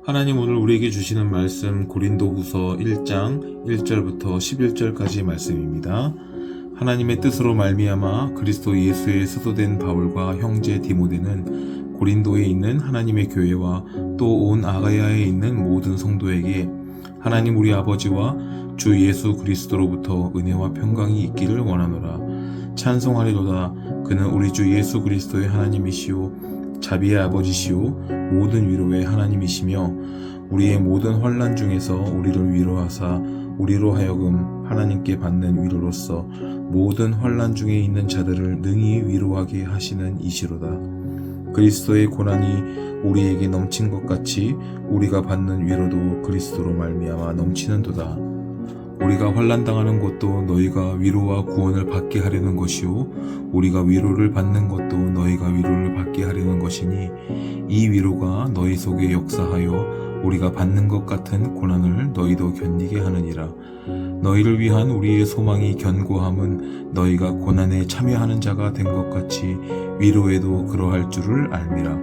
하나님 오늘 우리에게 주시는 말씀 고린도후서 1장 1절부터 11절까지의 말씀입니다. 하나님의 뜻으로 말미암아 그리스도 예수의 사도된 바울과 형제 디모데는 고린도에 있는 하나님의 교회와 또 온 아가야에 있는 모든 성도에게 하나님 우리 아버지와 주 예수 그리스도로부터 은혜와 평강이 있기를 원하노라. 찬송하리로다. 그는 우리 주 예수 그리스도의 하나님이시오 자비의 아버지시오 모든 위로의 하나님이시며 우리의 모든 환난 중에서 우리를 위로하사 우리로 하여금 하나님께 받는 위로로서 모든 환난 중에 있는 자들을 능히 위로하게 하시는 이시로다. 그리스도의 고난이 우리에게 넘친 것 같이 우리가 받는 위로도 그리스도로 말미암아 넘치는도다. 우리가 환난당하는 것도 너희가 위로와 구원을 받게 하려는 것이요 우리가 위로를 받는 것도 너희가 위로를 받게 하려는 것이니 이 위로가 너희 속에 역사하여 우리가 받는 것 같은 고난을 너희도 견디게 하느니라. 너희를 위한 우리의 소망이 견고함은 너희가 고난에 참여하는 자가 된 것 같이 위로에도 그러할 줄을 알미라.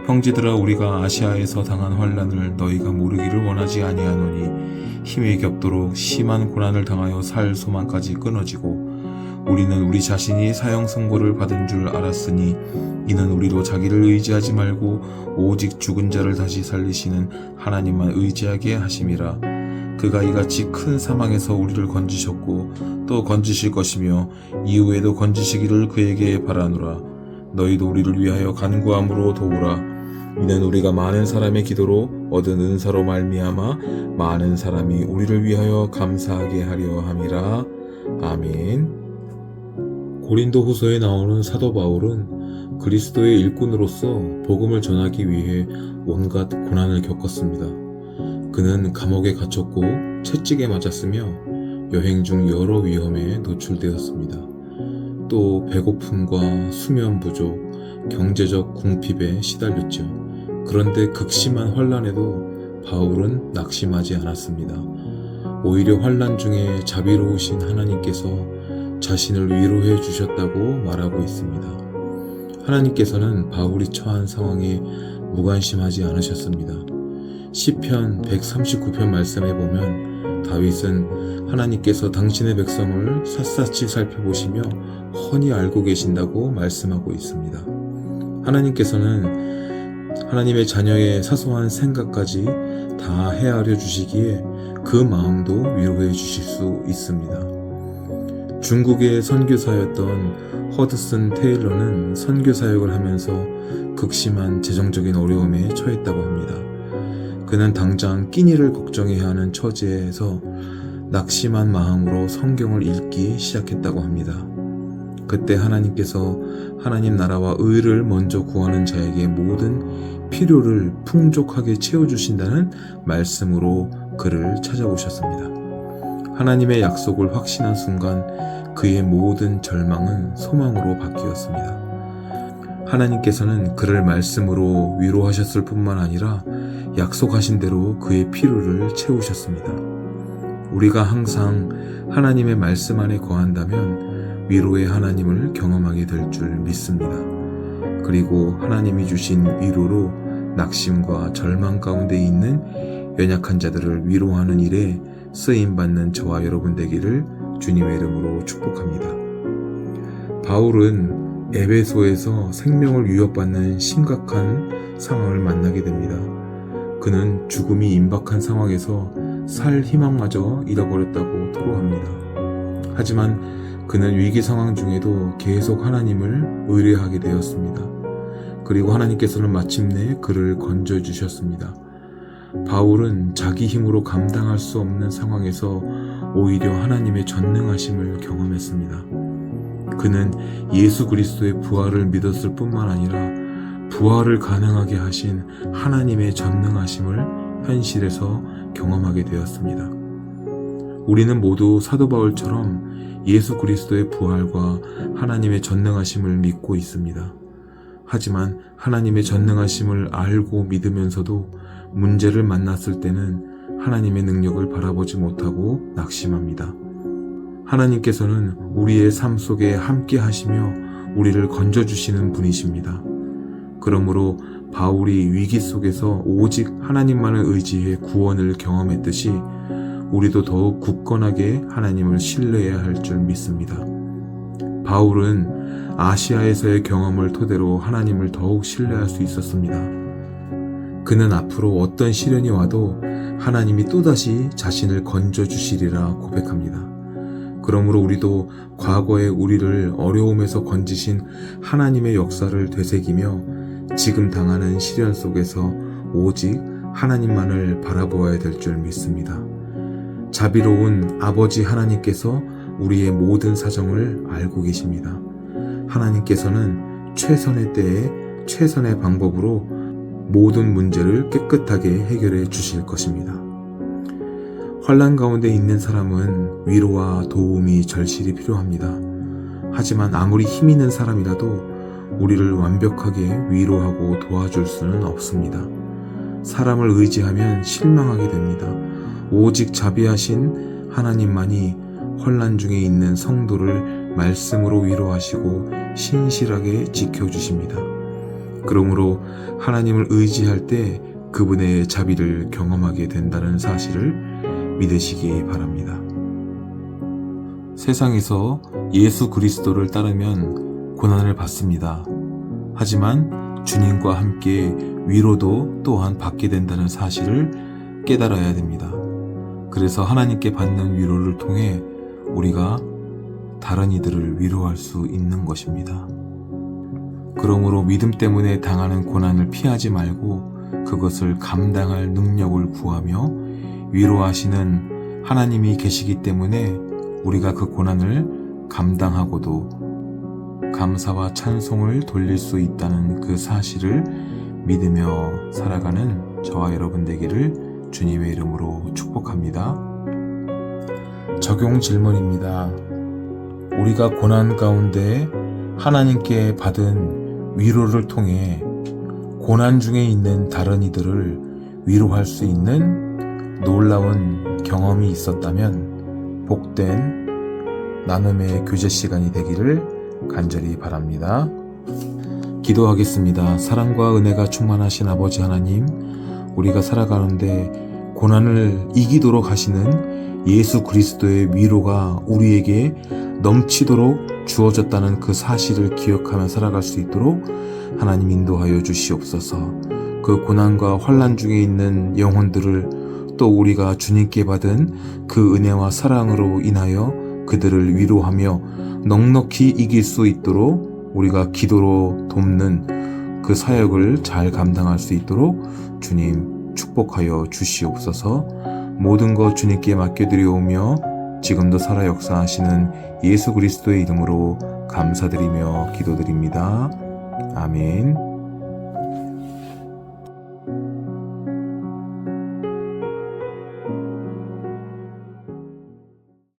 형제들아 우리가 아시아에서 당한 환난을 너희가 모르기를 원하지 아니하노니 힘에 겹도록 심한 고난을 당하여 살 소망까지 끊어지고 우리는 우리 자신이 사형 선고를 받은 줄 알았으니 이는 우리도 자기를 의지하지 말고 오직 죽은 자를 다시 살리시는 하나님만 의지하게 하심이라. 그가 이같이 큰 사망에서 우리를 건지셨고 또 건지실 것이며 이후에도 건지시기를 그에게 바라노라. 너희도 우리를 위하여 간구함으로 도우라. 이는 우리가 많은 사람의 기도로 얻은 은사로 말미암아 많은 사람이 우리를 위하여 감사하게 하려 함이라. 아멘. 고린도후서에 나오는 사도 바울은 그리스도의 일꾼으로서 복음을 전하기 위해 온갖 고난을 겪었습니다. 그는 감옥에 갇혔고 채찍에 맞았으며 여행 중 여러 위험에 노출되었습니다. 또 배고픔과 수면 부족, 경제적 궁핍에 시달렸죠. 그런데 극심한 환난에도 바울은 낙심하지 않았습니다. 오히려 환난 중에 자비로우신 하나님께서 자신을 위로해 주셨다고 말하고 있습니다. 하나님께서는 바울이 처한 상황에 무관심하지 않으셨습니다. 시편 139편 말씀에 보면 다윗은 하나님께서 당신의 백성을 샅샅이 살펴보시며 훤히 알고 계신다고 말씀하고 있습니다. 하나님께서는 하나님의 자녀의 사소한 생각까지 다 헤아려 주시기에 그 마음도 위로해 주실 수 있습니다. 중국의 선교사였던 허드슨 테일러는 선교 사역을 하면서 극심한 재정적인 어려움에 처했다고 합니다. 그는 당장 끼니를 걱정해야 하는 처지에서 낙심한 마음으로 성경을 읽기 시작했다고 합니다. 그때 하나님께서 하나님 나라와 의를 먼저 구하는 자에게 모든 필요를 풍족하게 채워주신다는 말씀으로 그를 찾아오셨습니다. 하나님의 약속을 확신한 순간 그의 모든 절망은 소망으로 바뀌었습니다. 하나님께서는 그를 말씀으로 위로하셨을 뿐만 아니라 약속하신 대로 그의 필요를 채우셨습니다. 우리가 항상 하나님의 말씀 안에 거한다면 위로의 하나님을 경험하게 될 줄 믿습니다. 그리고 하나님이 주신 위로로 낙심과 절망 가운데 있는 연약한 자들을 위로하는 일에 쓰임받는 저와 여러분 되기를 주님의 이름으로 축복합니다. 바울은 에베소에서 생명을 위협받는 심각한 상황을 만나게 됩니다. 그는 죽음이 임박한 상황에서 살 희망마저 잃어버렸다고 토로합니다. 하지만 그는 위기 상황 중에도 계속 하나님을 의뢰하게 되었습니다. 그리고 하나님께서는 마침내 그를 건져주셨습니다. 바울은 자기 힘으로 감당할 수 없는 상황에서 오히려 하나님의 전능하심을 경험했습니다. 그는 예수 그리스도의 부활을 믿었을 뿐만 아니라 부활을 가능하게 하신 하나님의 전능하심을 현실에서 경험하게 되었습니다. 우리는 모두 사도 바울처럼 예수 그리스도의 부활과 하나님의 전능하심을 믿고 있습니다. 하지만 하나님의 전능하심을 알고 믿으면서도 문제를 만났을 때는 하나님의 능력을 바라보지 못하고 낙심합니다. 하나님께서는 우리의 삶 속에 함께 하시며 우리를 건져주시는 분이십니다. 그러므로 바울이 위기 속에서 오직 하나님만을 의지해 구원을 경험했듯이 우리도 더욱 굳건하게 하나님을 신뢰해야 할 줄 믿습니다. 바울은 아시아에서의 경험을 토대로 하나님을 더욱 신뢰할 수 있었습니다. 그는 앞으로 어떤 시련이 와도 하나님이 또다시 자신을 건져주시리라 고백합니다. 그러므로 우리도 과거의 우리를 어려움에서 건지신 하나님의 역사를 되새기며 지금 당하는 시련 속에서 오직 하나님만을 바라보아야 될 줄 믿습니다. 자비로운 아버지 하나님께서 우리의 모든 사정을 알고 계십니다. 하나님께서는 최선의 때에 최선의 방법으로 모든 문제를 깨끗하게 해결해 주실 것입니다. 환난 가운데 있는 사람은 위로와 도움이 절실히 필요합니다. 하지만 아무리 힘 있는 사람이라도 우리를 완벽하게 위로하고 도와줄 수는 없습니다. 사람을 의지하면 실망하게 됩니다. 오직 자비하신 하나님만이 환난 중에 있는 성도를 말씀으로 위로하시고 신실하게 지켜주십니다. 그러므로 하나님을 의지할 때 그분의 자비를 경험하게 된다는 사실을 믿으시기 바랍니다. 세상에서 예수 그리스도를 따르면 고난을 받습니다. 하지만 주님과 함께 위로도 또한 받게 된다는 사실을 깨달아야 됩니다. 그래서 하나님께 받는 위로를 통해 우리가 다른 이들을 위로할 수 있는 것입니다. 그러므로 믿음 때문에 당하는 고난을 피하지 말고 그것을 감당할 능력을 구하며 위로하시는 하나님이 계시기 때문에 우리가 그 고난을 감당하고도 감사와 찬송을 돌릴 수 있다는 그 사실을 믿으며 살아가는 저와 여러분 되기를 주님의 이름으로 축복합니다. 적용 질문입니다. 우리가 고난 가운데 하나님께 받은 위로를 통해 고난 중에 있는 다른 이들을 위로할 수 있는 놀라운 경험이 있었다면 복된 나눔의 교제 시간이 되기를 간절히 바랍니다. 기도하겠습니다. 사랑과 은혜가 충만하신 아버지 하나님, 우리가 살아가는데 고난을 이기도록 하시는 예수 그리스도의 위로가 우리에게 넘치도록 주어졌다는 그 사실을 기억하며 살아갈 수 있도록 하나님 인도하여 주시옵소서. 그 고난과 환난 중에 있는 영혼들을 또 우리가 주님께 받은 그 은혜와 사랑으로 인하여 그들을 위로하며 넉넉히 이길 수 있도록 우리가 기도로 돕는 그 사역을 잘 감당할 수 있도록 주님 축복하여 주시옵소서. 모든 것 주님께 맡겨드리오며 지금도 살아 역사하시는 예수 그리스도의 이름으로 감사드리며 기도드립니다. 아멘.